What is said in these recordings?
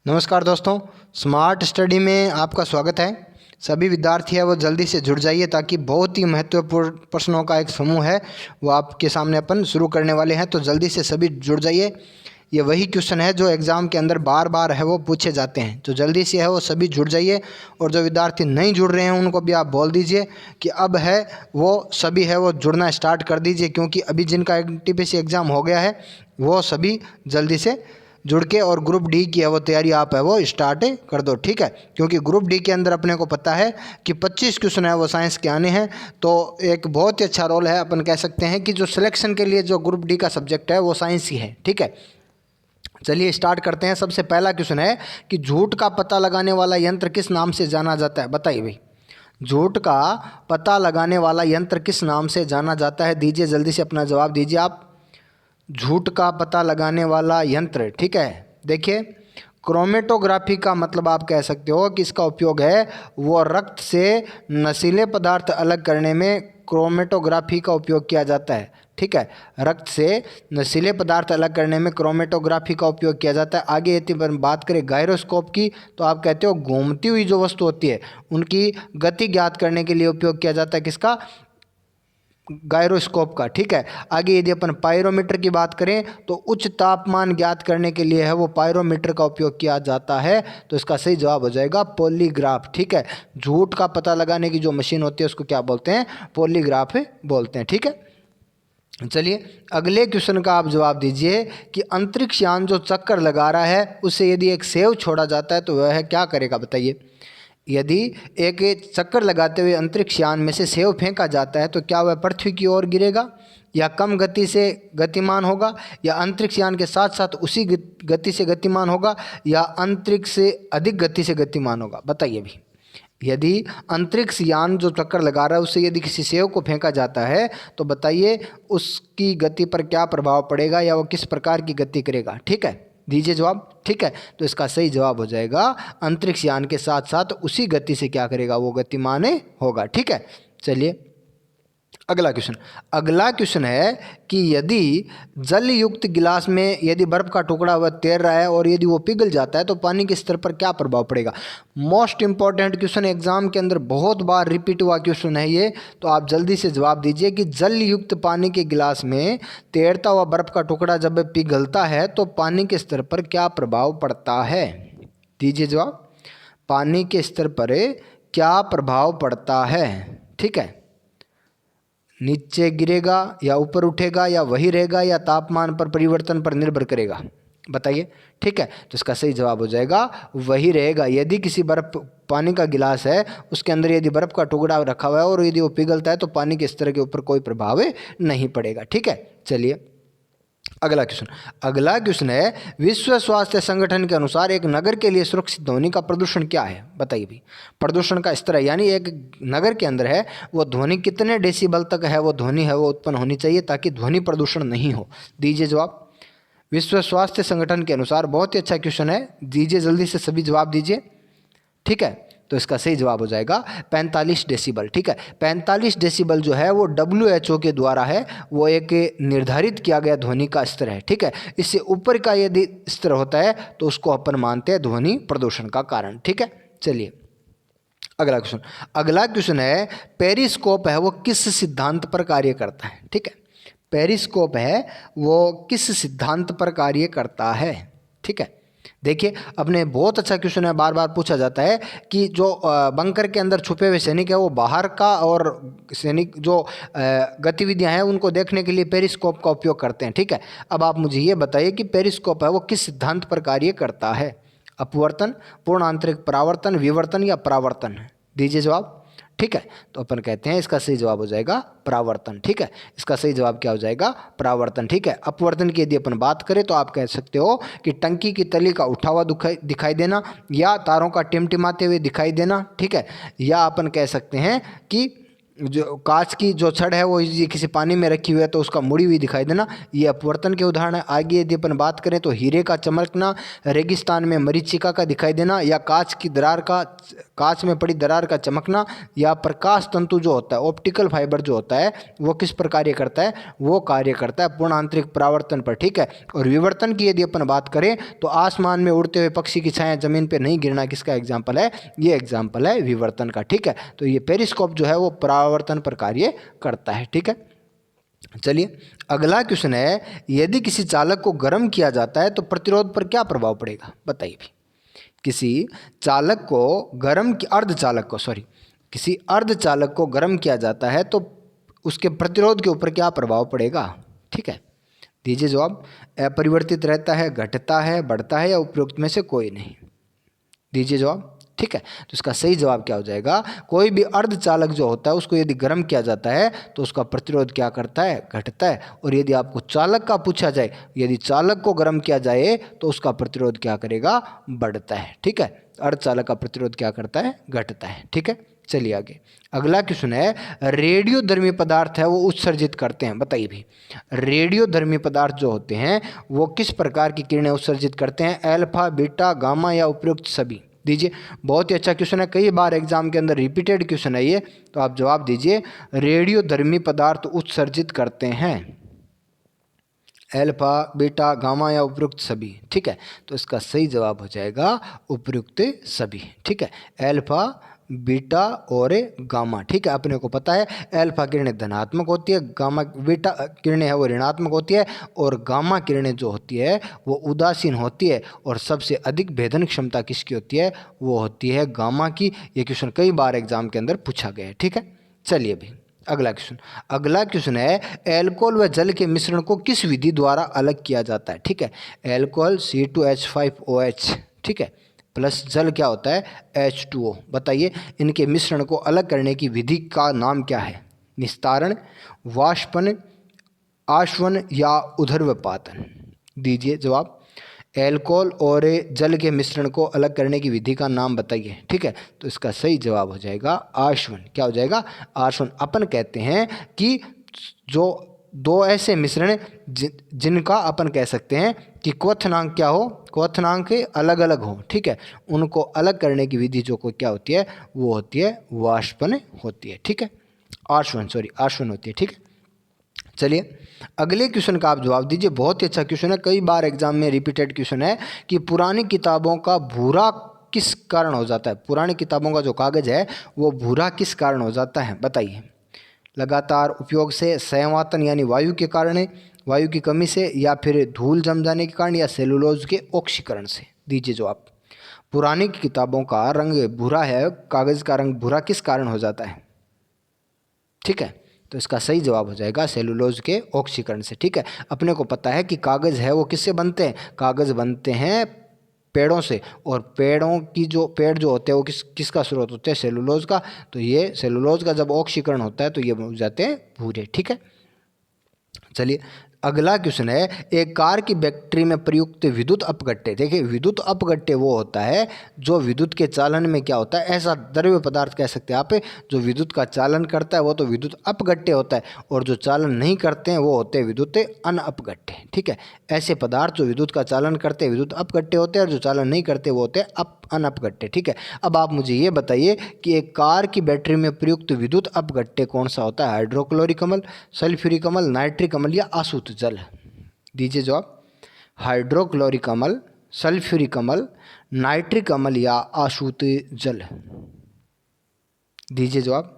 नमस्कार दोस्तों, smart study में आपका स्वागत है। सभी विद्यार्थी है वो जल्दी से जुड़ जाइए ताकि बहुत ही महत्वपूर्ण प्रश्नों का एक समूह है वो आपके सामने अपन शुरू करने वाले हैं। तो जल्दी से सभी जुड़ जाइए। ये वही क्वेश्चन है जो एग्ज़ाम के अंदर बार बार है वो पूछे जाते हैं। तो जल्दी से है वो सभी जुड़ जाइए। और जो विद्यार्थी नहीं जुड़ रहे हैं उनको भी आप बोल दीजिए कि अब है वो सभी है वो जुड़ना स्टार्ट कर दीजिए, क्योंकि अभी जिनका एनटीपीसी एग्ज़ाम हो गया है वो सभी जल्दी से जुड़ के और ग्रुप डी की है वो तैयारी आप है वो स्टार्ट कर दो, ठीक है। क्योंकि ग्रुप डी के अंदर अपने को पता है कि 25 क्वेश्चन है वो साइंस के आने हैं। तो एक बहुत ही अच्छा रोल है, अपन कह सकते हैं कि जो सिलेक्शन के लिए जो ग्रुप डी का सब्जेक्ट है वो साइंस ही है, ठीक है। चलिए स्टार्ट करते हैं। सबसे पहला क्वेश्चन है कि झूठ का पता लगाने वाला यंत्र किस नाम से जाना जाता है? बताइए भाई, झूठ का पता लगाने वाला यंत्र किस नाम से जाना जाता है? दीजिए जल्दी से अपना जवाब दीजिए आप। झूठ का पता लगाने वाला यंत्र, ठीक है। देखिए, क्रोमेटोग्राफी का मतलब आप कह सकते हो कि इसका उपयोग है वो रक्त से नशीले पदार्थ अलग करने में क्रोमेटोग्राफी का उपयोग किया जाता है, ठीक है। रक्त से नशीले पदार्थ अलग करने में क्रोमेटोग्राफी का उपयोग किया जाता है। आगे यदि बात करें गायरोस्कोप की, तो आप कहते हो घूमती हुई जो वस्तु होती है उनकी गति ज्ञात करने के लिए उपयोग किया जाता है किसका? गायरोस्कोप का, ठीक है। आगे यदि अपन पायरोमीटर की बात करें तो उच्च तापमान ज्ञात करने के लिए है वो पायरोमीटर का उपयोग किया जाता है। तो इसका सही जवाब हो जाएगा पॉलीग्राफ, ठीक है। झूठ का पता लगाने की जो मशीन होती है उसको क्या बोलते हैं? पॉलीग्राफ बोलते हैं, ठीक है। चलिए अगले क्वेश्चन का आप जवाब दीजिए कि अंतरिक्ष यान जो चक्कर लगा रहा है उससे यदि एक सेव छोड़ा जाता है तो वह क्या करेगा? बताइए। यदि एक चक्कर लगाते हुए अंतरिक्ष यान में से सेव फेंका जाता है तो क्या वह पृथ्वी की ओर गिरेगा, या कम गति से गतिमान होगा, या अंतरिक्ष यान के साथ साथ उसी गति से गतिमान होगा, या अंतरिक्ष से अधिक गति से गतिमान होगा? बताइए भी। यदि अंतरिक्ष यान जो चक्कर लगा रहा है उससे यदि किसी सेव को फेंका जाता है तो बताइए उसकी गति पर क्या प्रभाव पड़ेगा, या वो किस प्रकार की गति करेगा, ठीक है। दीजिए जवाब, ठीक है। तो इसका सही जवाब हो जाएगा अंतरिक्ष यान के साथ साथ उसी गति से क्या करेगा? वो गतिमान होगा, ठीक है। चलिए अगला क्वेश्चन है कि यदि जल युक्त गिलास में यदि बर्फ का टुकड़ा वह तैर रहा है और यदि वो पिघल जाता है तो पानी के स्तर पर क्या प्रभाव पड़ेगा? मोस्ट इंपॉर्टेंट क्वेश्चन, एग्जाम के अंदर बहुत बार रिपीट हुआ क्वेश्चन है ये। तो आप जल्दी से जवाब दीजिए कि जल युक्त पानी के गिलास में तैरता हुआ बर्फ का टुकड़ा जब पिघलता है तो पानी के स्तर पर क्या प्रभाव पड़ता है? दीजिए जवाब। पानी के स्तर पर क्या प्रभाव पड़ता है, ठीक है। नीचे गिरेगा या ऊपर उठेगा या वही रहेगा या तापमान पर परिवर्तन पर निर्भर करेगा? बताइए, ठीक है। तो इसका सही जवाब हो जाएगा वही रहेगा। यदि किसी बर्फ पानी का गिलास है उसके अंदर यदि बर्फ का टुकड़ा रखा हुआ है और यदि वो पिघलता है तो पानी के स्तर के ऊपर कोई प्रभाव नहीं पड़ेगा, ठीक है। चलिए अगला क्वेश्चन है विश्व स्वास्थ्य संगठन के अनुसार एक नगर के लिए सुरक्षित ध्वनि का प्रदूषण क्या है? बताइए भी। प्रदूषण का स्तर है, यानी एक नगर के अंदर है वो ध्वनि कितने डेसिबल तक है वो ध्वनि है वो उत्पन्न होनी चाहिए ताकि ध्वनि प्रदूषण नहीं हो? दीजिए जवाब। विश्व स्वास्थ्य संगठन के अनुसार, बहुत ही अच्छा क्वेश्चन है, दीजिए जल्दी से सभी जवाब दीजिए, ठीक है। तो इसका सही जवाब हो जाएगा 45 डेसिबल, ठीक है। 45 डेसिबल जो है वो WHO के द्वारा है वो एक निर्धारित किया गया ध्वनि का स्तर है, ठीक है। इससे ऊपर का यदि स्तर होता है तो उसको अपन मानते हैं ध्वनि प्रदूषण का कारण, ठीक है। चलिए अगला क्वेश्चन है पेरिस्कोप है वो किस सिद्धांत पर कार्य करता है? ठीक है, पेरिस्कोप है वो किस सिद्धांत पर कार्य करता है? ठीक है, देखिए अपने बहुत अच्छा क्वेश्चन है, बार बार पूछा जाता है कि जो बंकर के अंदर छुपे हुए सैनिक है वो बाहर का और सैनिक जो गतिविधियां हैं उनको देखने के लिए पेरिस्कोप का उपयोग करते हैं, ठीक है। अब आप मुझे ये बताइए कि पेरिस्कोप है वो किस सिद्धांत पर कार्य करता है? अपवर्तन, पूर्ण आंतरिक परावर्तन, विवर्तन या परावर्तन? दीजिए जवाब, ठीक है। तो अपन कहते हैं इसका सही जवाब हो जाएगा परावर्तन, ठीक है। इसका सही जवाब क्या हो जाएगा? परावर्तन, ठीक है। अपवर्तन की यदि अपन बात करें तो आप कह सकते हो कि टंकी की तली का उठा हुआ दिखाई देना, या तारों का टिमटिमाते हुए दिखाई देना, ठीक है। या अपन कह सकते हैं कि जो कांच की जो छड़ है वो ये किसी पानी में रखी हुई है तो उसका मुड़ी हुई दिखाई देना, ये अपवर्तन के उदाहरण है। आगे यदि अपन बात करें तो हीरे का चमकना, रेगिस्तान में मरीचिका का दिखाई देना, या कांच में पड़ी दरार का चमकना, या प्रकाश तंतु जो होता है, ऑप्टिकल फाइबर जो होता है, वो किस पर कार्य करता है, वो कार्य करता है पूर्ण आंतरिक परावर्तन पर, ठीक है। और विवर्तन की यदि अपन बात करें तो आसमान में उड़ते हुए पक्षी की छाया जमीन पर नहीं गिरना किसका एग्जाम्पल है, ये एग्जाम्पल है विवर्तन का, ठीक है। तो ये पेरिस्कोप जो है वो परावर्तन पर कार्य करता है, ठीक है। चलिए अगला क्वेश्चन है, यदि किसी चालक को गर्म किया जाता है तो प्रतिरोध पर क्या प्रभाव पड़ेगा, बताइए भी। किसी अर्धचालक को गर्म किया जाता है तो उसके प्रतिरोध के ऊपर क्या प्रभाव पड़ेगा, ठीक है। दीजिए जवाब। अपरिवर्तित रहता है, घटता है, बढ़ता है, या उपरोक्त में से कोई नहीं। दीजिए जवाब, ठीक है। तो इसका सही जवाब क्या हो जाएगा, कोई भी अर्धचालक जो होता है उसको यदि गर्म किया जाता है तो उसका प्रतिरोध क्या करता है, घटता है। और यदि आपको चालक का पूछा जाए, यदि चालक को गर्म किया जाए तो उसका प्रतिरोध क्या करेगा, बढ़ता है, ठीक है। अर्धचालक का प्रतिरोध क्या करता है, घटता है, ठीक है। चलिए आगे अगला क्वेश्चन है, रेडियोधर्मी पदार्थ है वो उत्सर्जित करते हैं, बताइए भी। रेडियोधर्मी पदार्थ जो होते हैं वो किस प्रकार की किरणें उत्सर्जित करते हैं, अल्फा, बीटा, गामा, या उपयुक्त सभी। दीजिए, बहुत ही अच्छा क्वेश्चन है, कई बार एग्जाम के अंदर रिपीटेड क्वेश्चन है ये, तो आप जवाब दीजिए। रेडियोधर्मी पदार्थ उत्सर्जित करते हैं अल्फा, बीटा, गामा, या उपयुक्त सभी, ठीक है। तो इसका सही जवाब हो जाएगा उपयुक्त सभी, ठीक है। अल्फा, बीटा और गामा, ठीक है। अपने को पता है अल्फा किरणें धनात्मक होती है, गामा बीटा किरणें है वो ऋणात्मक होती है, और गामा किरणें जो होती है वो उदासीन होती है। और सबसे अधिक भेदन क्षमता किसकी होती है, वो होती है गामा की। ये क्वेश्चन कई बार एग्जाम के अंदर पूछा गया है, ठीक है। चलिए भी अगला क्वेश्चन है, एल्कोहल व जल के मिश्रण को किस विधि द्वारा अलग किया जाता है, ठीक है। एल्कोहल C2H5OH, ठीक है, प्लस जल क्या होता है, H2O। बताइए इनके मिश्रण को अलग करने की विधि का नाम क्या है, निस्तारण, वाष्पन, आशवन, या उदर्वपातन। दीजिए जवाब। एल्कोहल और जल के मिश्रण को अलग करने की विधि का नाम बताइए, ठीक है। तो इसका सही जवाब हो जाएगा आशवन। क्या हो जाएगा, आशवन। अपन कहते हैं कि जो दो ऐसे मिश्रण जिनका अपन कह सकते हैं कि क्वथनांक क्या हो, क्वथनांक अलग अलग हो, ठीक है, उनको अलग करने की विधि जो को क्या होती है, वो होती है वाष्पन होती है, ठीक है। आशवन होती है, ठीक है। चलिए अगले क्वेश्चन का आप जवाब दीजिए, बहुत ही अच्छा क्वेश्चन है, कई बार एग्जाम में रिपीटेड क्वेश्चन है कि पुरानी किताबों का भूरा किस कारण हो जाता है, पुरानी किताबों का जो कागज है वो भूरा किस कारण हो जाता है, बताइए। लगातार उपयोग से, संयमातन यानी वायु के कारण, वायु की कमी से, या फिर धूल जम जाने के कारण, या सेलुलोज के ऑक्सीकरण से। दीजिए जवाब। पुरानी किताबों का रंग भूरा है, कागज का रंग भूरा किस कारण हो जाता है, ठीक है। तो इसका सही जवाब हो जाएगा सेलुलोज के ऑक्सीकरण से, ठीक है। अपने को पता है कि कागज है वो किससे बनते हैं, कागज बनते हैं पेड़ों से, और पेड़ जो होते हैं वो किसका स्रोत होते हैं, सेलुलोज का। तो ये सेलुलोज का जब ऑक्सीकरण होता है तो ये हो जाते हैं भूरे, ठीक है। चलिए अगला क्वेश्चन है, एक कार की बैटरी में प्रयुक्त विद्युत अपघट्य। देखिए विद्युत अपघट्य वो होता है जो विद्युत के चालन में क्या होता है, ऐसा द्रव्य पदार्थ कह सकते हैं आप जो विद्युत का चालन करता है वो तो विद्युत अपघट्य होता है, और जो चालन नहीं करते हैं वो होते हैं विद्युत अनअपघट्य, ठीक है। ऐसे पदार्थ जो विद्युत का चालन करते हैं विद्युत अपघट्य होते हैं, और जो चालन नहीं करते वो होते हैं अनअपघट्य, ठीक है। अब आप मुझे ये बताइए कि एक कार की बैटरी में प्रयुक्त विद्युत अपघट्य कौन सा होता है, हाइड्रोक्लोरिक अम्ल, सल्फ्यूरिक अम्ल, नाइट्रिक अम्ल, या आसूत जल। दीजिए जवाब। हाइड्रोक्लोरिक अम्ल, सल्फ्यूरिक अम्ल, नाइट्रिक अम्ल, या आसूत जल। दीजिए जवाब,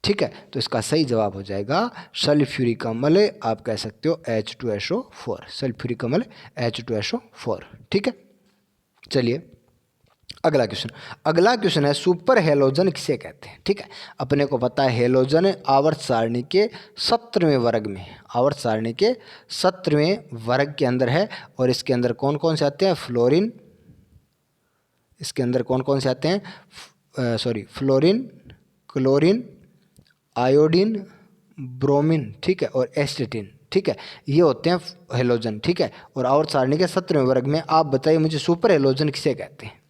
ठीक है। तो इसका सही जवाब हो जाएगा सल्फ्यूरिक अम्ल, आप कह सकते हो H2SO4, सल्फ्यूरिक अम्ल H2SO4, ठीक है। चलिए अगला क्वेश्चन है, सुपर हेलोजन किसे कहते हैं, ठीक है। अपने को पता है हेलोजन आवर्त सारणी के 17वें वर्ग के अंदर है, और इसके अंदर कौन कौन से आते हैं, फ्लोरीन, इसके अंदर कौन कौन से आते हैं, फ्लोरीन, क्लोरीन, आयोडीन, ब्रोमीन, ठीक है, और एस्टेटिन, ठीक है, ये होते हैं हेलोजन, ठीक है। और आवर्त सारणी के 17वें वर्ग में। आप बताइए मुझे सुपर हेलोजन किसे कहते हैं।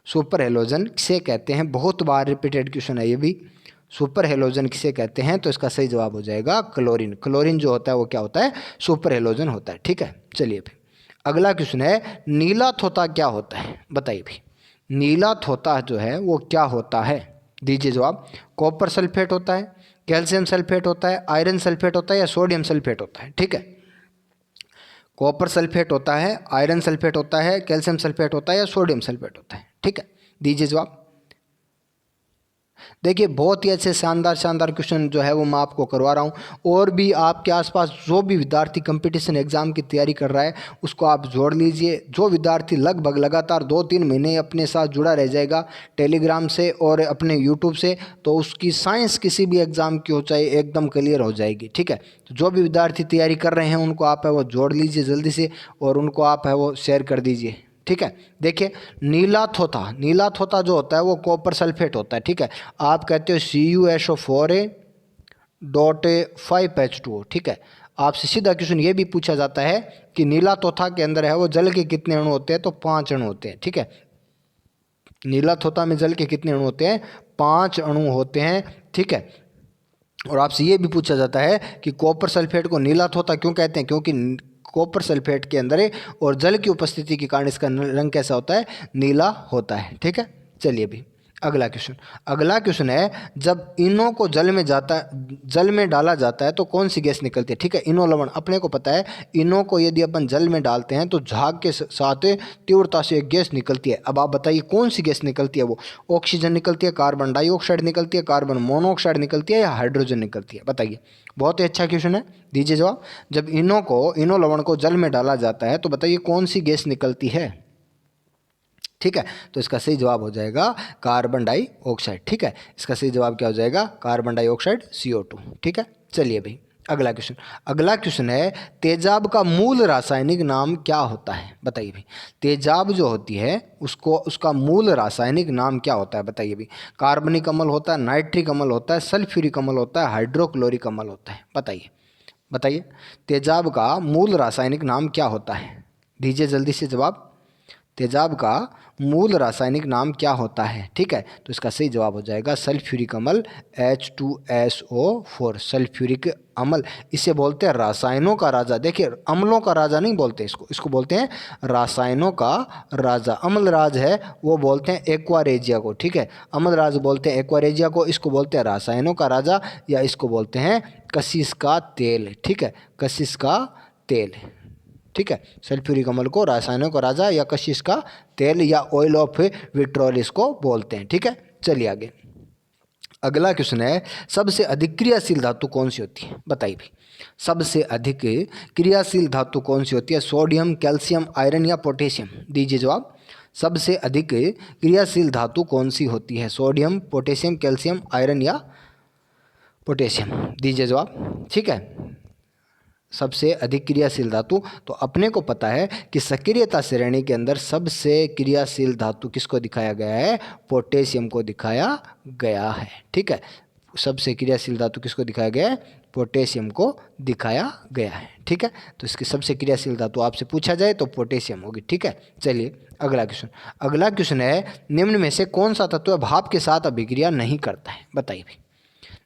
सुपर हेलोजन किसे कहते हैं? बहुत बार रिपीटेड क्वेश्चन है ये भी। सुपर हेलोजन किसे कहते हैं? तो इसका सही जवाब हो जाएगा क्लोरीन। क्लोरीन जो होता है वो क्या होता है? सुपर हेलोजन होता है। ठीक है, चलिए भी अगला क्वेश्चन है, नीला थोथा क्या होता है? बताइए भी, नीला थोथा जो है वो क्या होता है? दीजिए जवाब। कॉपर सल्फेट होता है, कैल्शियम सल्फेट होता है, आयरन सल्फेट होता है या सोडियम सल्फेट होता है? ठीक है, कॉपर सल्फेट होता है, आयरन सल्फेट होता है, कैल्शियम सल्फेट होता है या सोडियम सल्फेट होता है? ठीक है, दीजिए जवाब। देखिए बहुत ही अच्छे शानदार शानदार क्वेश्चन जो है वो मैं आपको करवा रहा हूँ। और भी आपके आसपास जो भी विद्यार्थी कंपटीशन एग्जाम की तैयारी कर रहा है उसको आप जोड़ लीजिए। जो विद्यार्थी लगभग लगातार 2-3 महीने अपने साथ जुड़ा रह जाएगा टेलीग्राम से और अपने यूट्यूब से, तो उसकी साइंस किसी भी एग्जाम की हो चाहे एकदम क्लियर हो जाएगी। ठीक है, तो जो भी विद्यार्थी तैयारी कर रहे हैं उनको आप है वो जोड़ लीजिए जल्दी से और उनको आप है वो शेयर कर दीजिए। ठीक है, देखिए नीला थोथा, नीला थोथा जो होता है वो कॉपर सल्फेट होता है। ठीक है, आप कहते हो CuSO4a.5H2O। ठीक है, आपसे सीधा क्वेश्चन ये भी पूछा जाता है कि नीला थोथा के अंदर है वो जल के कितने अणु होते हैं? तो 5 अणु होते हैं। ठीक है, नीला थोथा में जल के कितने अणु होते हैं? 5 अणु होते हैं। ठीक है, और आपसे ये भी पूछा जाता है कि कॉपर सल्फेट को नीला थोथा क्यों कहते हैं? क्योंकि कॉपर सल्फेट के अंदर है और जल की उपस्थिति के कारण इसका रंग कैसा होता है? नीला होता है। ठीक है, चलिए भी अगला क्वेश्चन। अगला क्वेश्चन है, जब इनो को जल में डाला जाता है तो कौन सी गैस निकलती है? ठीक है, इनो लवण अपने को पता है, इनो को यदि अपन जल में डालते हैं तो झाग के साथ तीव्रता से एक गैस निकलती है। अब आप बताइए कौन सी गैस निकलती है? वो ऑक्सीजन निकलती है, कार्बन डाइऑक्साइड निकलती है, कार्बन मोनोऑक्साइड निकलती है या हाइड्रोजन निकलती है? बताइए, बहुत ही अच्छा क्वेश्चन है, दीजिए जवाब। जब इनो लवण को जल में डाला जाता है तो बताइए कौन सी गैस निकलती है? ठीक है, तो इसका सही जवाब हो जाएगा कार्बन डाइऑक्साइड। ठीक है, इसका सही जवाब क्या हो जाएगा? Carbon dioxide CO2। ठीक है, चलिए भाई अगला क्वेश्चन। अगला क्वेश्चन है, तेजाब का मूल रासायनिक नाम क्या होता है? बताइए भाई, तेजाब जो होती है उसका मूल रासायनिक नाम क्या होता है? बताइए भाई, कार्बनिक अम्ल होता है, नाइट्रिक अम्ल होता है, सल्फ्यूरिक अम्ल होता है, हाइड्रोक्लोरिक अम्ल होता है? बताइए बताइए, तेजाब का मूल रासायनिक नाम क्या होता है? दीजिए जल्दी से जवाब। तेजाब का मूल रासायनिक नाम क्या होता है? ठीक है, तो इसका सही जवाब हो जाएगा सल्फ्यूरिक अम्ल H2SO4। सल्फ्यूरिक अम्ल इसे बोलते हैं रासायनों का राजा। देखिए अम्लों का राजा नहीं बोलते इसको बोलते हैं रासायनों का राजा। अम्ल राज है वो बोलते हैं एक्वारेजिया को। ठीक है, अम्ल राज बोलते हैं एक्वारेजिया को, इसको बोलते हैं रासायनों का राजा या इसको बोलते हैं कशिश का तेल। ठीक है, कशिश का तेल। ठीक है, सल्फ्यूरिक अम्ल को रासायनों का राजा या कशिश का तेल या ऑयल ऑफ विट्रोल इसको बोलते हैं। ठीक है, चलिए आगे अगला क्वेश्चन है, सबसे अधिक क्रियाशील धातु कौन सी होती है? बताइए भाई, सबसे अधिक क्रियाशील धातु कौन सी होती है? सोडियम, कैल्शियम, आयरन या पोटेशियम? दीजिए जवाब। सबसे अधिक क्रियाशील धातु कौन सी होती है? सोडियम, पोटेशियम, कैल्शियम, आयरन या पोटेशियम? दीजिए जवाब। ठीक है, सबसे अधिक क्रियाशील धातु, तो अपने को पता है कि सक्रियता श्रेणी के अंदर सबसे क्रियाशील धातु किसको दिखाया गया है? पोटेशियम को दिखाया गया है। ठीक है, सबसे क्रियाशील धातु किसको दिखाया गया है? पोटेशियम को दिखाया गया है। ठीक है, तो इसकी सबसे क्रियाशील धातु आपसे पूछा जाए तो पोटेशियम होगी। ठीक है, चलिए अगला क्वेश्चन। अगला क्वेश्चन है, निम्न में से कौन सा तत्व भाप के साथ अभिक्रिया नहीं करता है? बताइए भाई,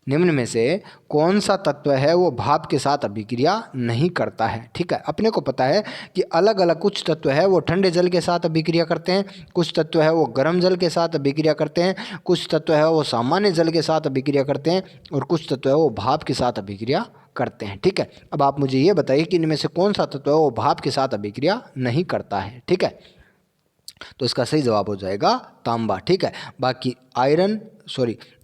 निम्न में से कौन सा तत्व है वो भाप के साथ अभिक्रिया नहीं करता है? ठीक है, अपने को पता है कि अलग अलग कुछ तत्व है वो ठंडे जल के साथ अभिक्रिया करते हैं, कुछ तत्व है वो गर्म जल के साथ अभिक्रिया करते हैं, कुछ तत्व है वो सामान्य जल के साथ अभिक्रिया करते हैं और कुछ तत्व है वो भाप के साथ अभिक्रिया करते हैं। ठीक है, अब आप मुझे ये बताइए कि इनमें से कौन सा तत्व है वो भाप के साथ अभिक्रिया नहीं करता है? ठीक है, तो इसका सही जवाब हो जाएगा तांबा। ठीक है, बाकी आयरन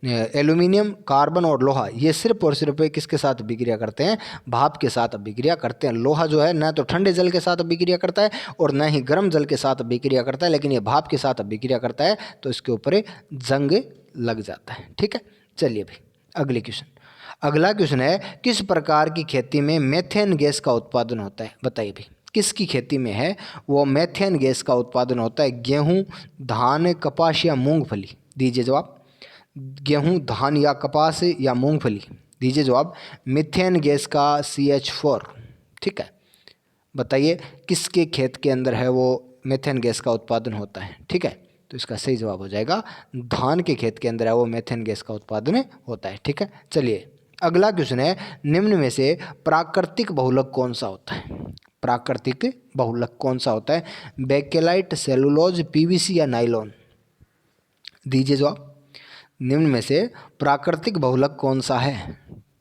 एल्यूमिनियम, कार्बन और लोहा ये सिर्फ और सिर्फ किसके साथ अभिक्रिया करते हैं? भाप के साथ अभिक्रिया करते हैं। लोहा जो है न तो ठंडे जल के साथ अभिक्रिया करता है और न ही गर्म जल के साथ अभिक्रिया करता है, लेकिन ये भाप के साथ अभिक्रिया करता है तो इसके ऊपर जंग लग जाता है। ठीक है, चलिए भाई अगले क्वेश्चन। अगला क्वेश्चन है, किस प्रकार की खेती में मेथेन गैस का उत्पादन होता है? बताइए भाई, किसकी खेती में है वो मेथेन गैस का उत्पादन होता है? गेहूं, धान, कपास या मूंगफली? दीजिए जवाब। गेहूं, धान या कपास या मूंगफली? दीजिए जवाब। मीथेन गैस का CH4। ठीक है, बताइए किसके खेत के अंदर है वो मेथेन गैस का उत्पादन होता है? ठीक है, तो इसका सही जवाब हो जाएगा धान के खेत के अंदर है वो मेथेन गैस का उत्पादन होता है। ठीक है, चलिए अगला क्वेश्चन है, निम्न में से प्राकृतिक बहुलक कौन सा होता है? प्राकृतिक बहुलक कौन सा होता है? बेकेलाइट, सेलुलोज, पीवीसी या नाइलॉन? दीजिए जवाब। निम्न में से प्राकृतिक बहुलक कौन सा है?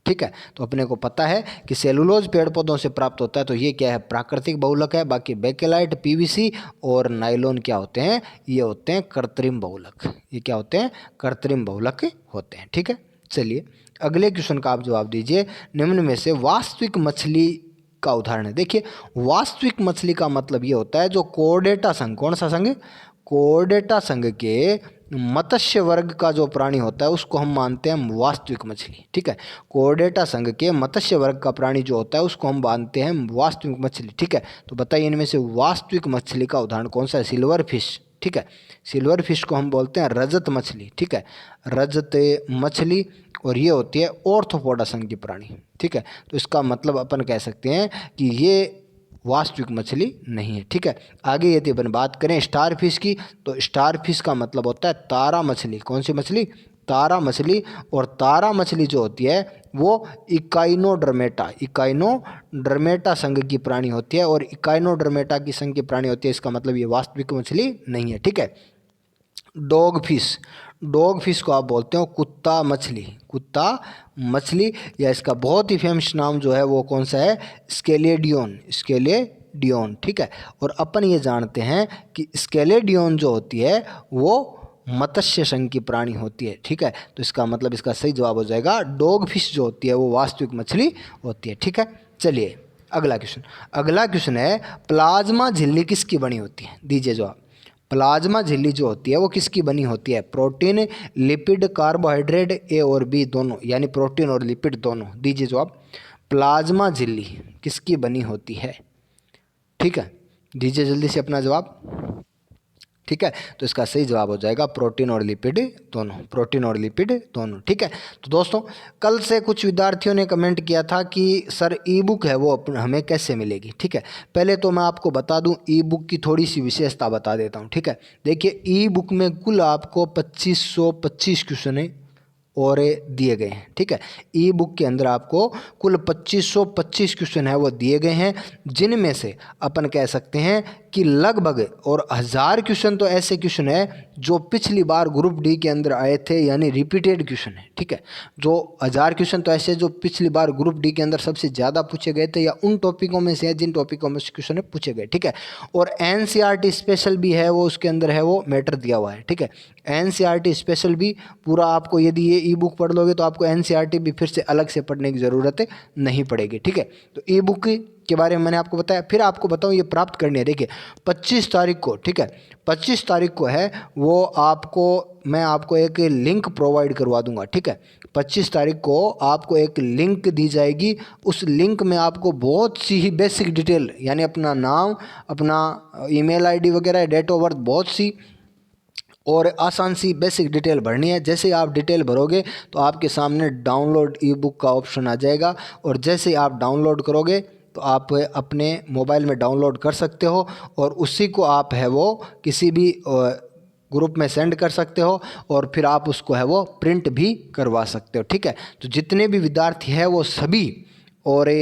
ठीक है, तो अपने को पता है कि सेलुलोज पेड़ पौधों से प्राप्त होता है, तो ये क्या है? प्राकृतिक बहुलक है। बाकी बेकेलाइट, पीवीसी और नाइलॉन क्या होते हैं? ये होते हैं कृत्रिम बहुलक। ये क्या होते हैं? कृत्रिम बहुलक होते हैं। ठीक है, चलिए अगले क्वेश्चन का आप जवाब दीजिए। निम्न में से वास्तविक मछली का उदाहरण है। देखिए वास्तविक मछली का मतलब ये होता है जो कोर्डेटा संघ, कौन सा संघ? कोर्डेटा संघ के मत्स्य वर्ग का जो प्राणी होता है उसको हम मानते हैं वास्तविक मछली। ठीक है, कोर्डेटा संघ के मत्स्य वर्ग का प्राणी जो होता है उसको हम मानते हैं वास्तविक मछली। ठीक है, तो बताइए इनमें से वास्तविक मछली का उदाहरण कौन सा है? Silver fish. ठीक है, सिल्वर फिश को हम बोलते हैं रजत मछली। ठीक है, रजत मछली, और ये होती है ऑर्थोपोडा संघ की प्राणी। ठीक है, तो इसका मतलब अपन कह सकते हैं कि ये वास्तविक मछली नहीं है। ठीक है, आगे यदि अपन बात करें स्टार फिश की, तो स्टार फिश का मतलब होता है तारा मछली। कौन सी मछली? तारा मछली। और तारा मछली जो होती है वो इकाइनोडर्मेटा संघ की प्राणी होती है, और इकाइनोडर्मेटा की संघ की प्राणी होती है। इसका मतलब ये वास्तविक मछली नहीं है। ठीक है, डॉग फिश, डॉग फिश को आप बोलते हो कुत्ता मछली। कुत्ता मछली, या इसका बहुत ही फेमस नाम जो है वो कौन सा है? स्केलेडियन। स्केलेडियन। ठीक है, और अपन ये जानते हैं कि स्केलेडियन जो होती है वो मत्स्य संघ की प्राणी होती है। ठीक है, तो इसका मतलब इसका सही जवाब हो जाएगा डॉग फिश जो होती है वो वास्तविक मछली होती है। ठीक है, चलिए अगला क्वेश्चन। अगला क्वेश्चन है, प्लाज्मा झिल्ली किसकी बनी होती है? दीजिए जवाब। प्लाज्मा झिल्ली जो होती है वो किसकी बनी होती है? प्रोटीन, लिपिड, कार्बोहाइड्रेट, ए और बी दोनों, यानी प्रोटीन और लिपिड दोनों। दीजिए जवाब। प्लाज्मा झिल्ली किसकी बनी होती है? ठीक है, दीजिए जल्दी से अपना जवाब। ठीक है, तो इसका सही जवाब हो जाएगा प्रोटीन और लिपिड दोनों। प्रोटीन और लिपिड दोनों। ठीक है, तो दोस्तों कल से कुछ विद्यार्थियों ने कमेंट किया था कि सर ई बुक है वो हमें कैसे मिलेगी। ठीक है, पहले तो मैं आपको बता दूं ई बुक की थोड़ी सी विशेषता बता देता हूं। ठीक है, देखिए ई बुक में कुल आपको 2525 क्वेश्चन और दिए गए हैं। ठीक है, ई बुक के अंदर आपको कुल 2525 क्वेश्चन है वो दिए गए हैं, जिनमें से अपन कह सकते हैं कि लगभग और 1000 क्वेश्चन तो ऐसे क्वेश्चन है जो पिछली बार ग्रुप डी के अंदर आए थे, यानी रिपीटेड क्वेश्चन है। ठीक है, जो 1000 क्वेश्चन तो ऐसे जो पिछली बार ग्रुप डी के अंदर सबसे ज़्यादा पूछे गए थे, या उन टॉपिकों में से है जिन टॉपिकों में क्वेश्चन पूछे गए। ठीक है, और एनसीईआरटी स्पेशल भी है वो उसके अंदर है वो मैटर दिया हुआ है। ठीक है, एनसीईआरटी स्पेशल भी पूरा आपको, यदि ये ई बुक पढ़ लोगे तो आपको एनसीईआरटी भी फिर से अलग से पढ़ने की ज़रूरत नहीं पड़ेगी। ठीक है, तो ई बुक के बारे में मैंने आपको बताया। फिर आपको बताऊं ये प्राप्त करनी है। देखिए 25 तारीख को, ठीक है 25 तारीख को है वो, आपको मैं आपको एक लिंक प्रोवाइड करवा दूंगा। ठीक है, 25 तारीख को आपको एक लिंक दी जाएगी। उस लिंक में आपको बहुत सी ही बेसिक डिटेल, यानी अपना नाम, अपना ईमेल आईडी वगैरह, डेट ऑफ बर्थ, बहुत सी और आसान सी बेसिक डिटेल भरनी है। जैसे आप डिटेल भरोगे तो आपके सामने डाउनलोड ई बुक का ऑप्शन आ जाएगा, और जैसे आप डाउनलोड करोगे तो आप अपने मोबाइल में डाउनलोड कर सकते हो, और उसी को आप है वो किसी भी ग्रुप में सेंड कर सकते हो, और फिर आप उसको है वो प्रिंट भी करवा सकते हो। ठीक है, तो जितने भी विद्यार्थी हैं वो सभी और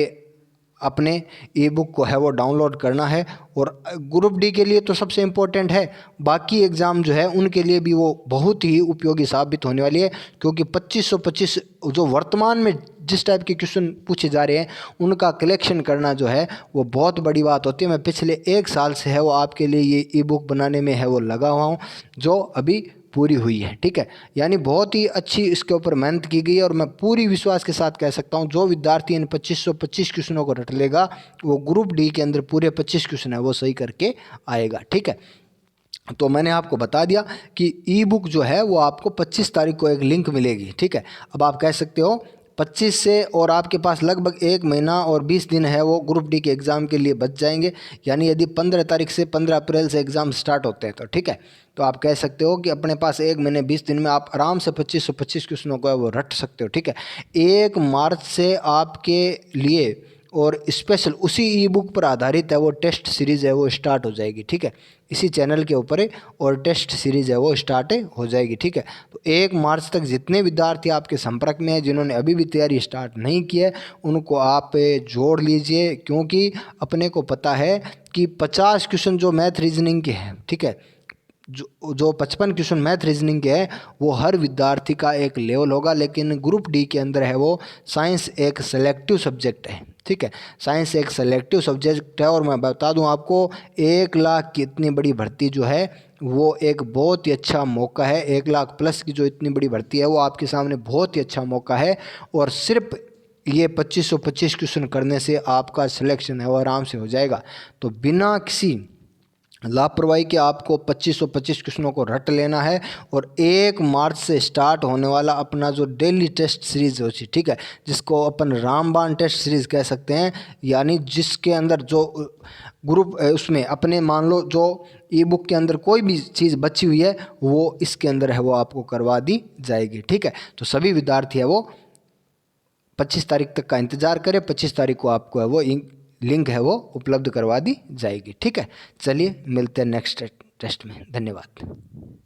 अपने ई बुक को है वो डाउनलोड करना है। और ग्रुप डी के लिए तो सबसे इम्पोर्टेंट है, बाकी एग्ज़ाम जो है उनके लिए भी वो बहुत ही उपयोगी साबित होने वाली है, क्योंकि 2525 जो वर्तमान में जिस टाइप के क्वेश्चन पूछे जा रहे हैं उनका कलेक्शन करना जो है वो बहुत बड़ी बात होती है। मैं पिछले 1 साल से है वो आपके लिए ये ई बुक बनाने में है वो लगा हुआ हूँ, जो अभी पूरी हुई है। ठीक है, यानी बहुत ही अच्छी इसके ऊपर मेहनत की गई है, और मैं पूरी विश्वास के साथ कह सकता हूं जो विद्यार्थी इन 2525 क्वेश्चनों को रट लेगा वो ग्रुप डी के अंदर पूरे 25 क्वेश्चन है वो सही करके आएगा। ठीक है, तो मैंने आपको बता दिया कि ई बुक जो है वो आपको 25 तारीख को एक लिंक मिलेगी। ठीक है, अब आप कह सकते हो 25 से और आपके पास लगभग 1 महीना और 20 दिन है वो ग्रुप डी के एग्ज़ाम के लिए बच जाएंगे। यानी यदि 15 तारीख से 15 अप्रैल से एग्ज़ाम स्टार्ट होते हैं तो ठीक है, तो आप कह सकते हो कि अपने पास 1 महीने 20 दिन में आप आराम से 2525 क्वेश्चनों को है वो रट सकते हो। ठीक है, 1 मार्च से आपके लिए और स्पेशल उसी ई बुक पर आधारित है वो टेस्ट सीरीज़ है वो स्टार्ट हो जाएगी। ठीक है, इसी चैनल के ऊपर है और टेस्ट सीरीज़ है वो स्टार्ट हो जाएगी। ठीक है, तो 1 मार्च तक जितने विद्यार्थी आपके संपर्क में हैं जिन्होंने अभी भी तैयारी स्टार्ट नहीं की है उनको आप जोड़ लीजिए, क्योंकि अपने को पता है कि 50 क्वेश्चन जो मैथ रीजनिंग के हैं, ठीक है, जो 55 क्वेश्चन मैथ रीजनिंग के हैं वो हर विद्यार्थी का एक लेवल होगा, लेकिन ग्रुप डी के अंदर है वो साइंस एक सेलेक्टिव सब्जेक्ट है। ठीक है, साइंस एक सेलेक्टिव सब्जेक्ट है और मैं बता दूं आपको 1 लाख की इतनी बड़ी भर्ती जो है वो एक बहुत ही अच्छा मौका है। 1 लाख प्लस की जो इतनी बड़ी भर्ती है वो आपके सामने बहुत ही अच्छा मौका है और सिर्फ ये 2525 क्वेश्चन करने से आपका सिलेक्शन है वो आराम से हो जाएगा। तो बिना किसी लापरवाही के आपको 2525 क्वेश्चनों को रट लेना है और 1 मार्च से स्टार्ट होने वाला अपना जो डेली टेस्ट सीरीज होती, ठीक है, जिसको अपन रामबाण टेस्ट सीरीज कह सकते हैं, यानी जिसके अंदर जो ग्रुप उसमें अपने मान लो जो ई बुक के अंदर कोई भी चीज़ बची हुई है वो इसके अंदर है वो आपको करवा दी जाएगी। ठीक है, तो सभी विद्यार्थी है वो 25 तारीख तक का इंतज़ार करें। 25 तारीख को आपको है वो लिंक है वो उपलब्ध करवा दी जाएगी। ठीक है, चलिए मिलते हैं नेक्स्ट टेस्ट में। धन्यवाद।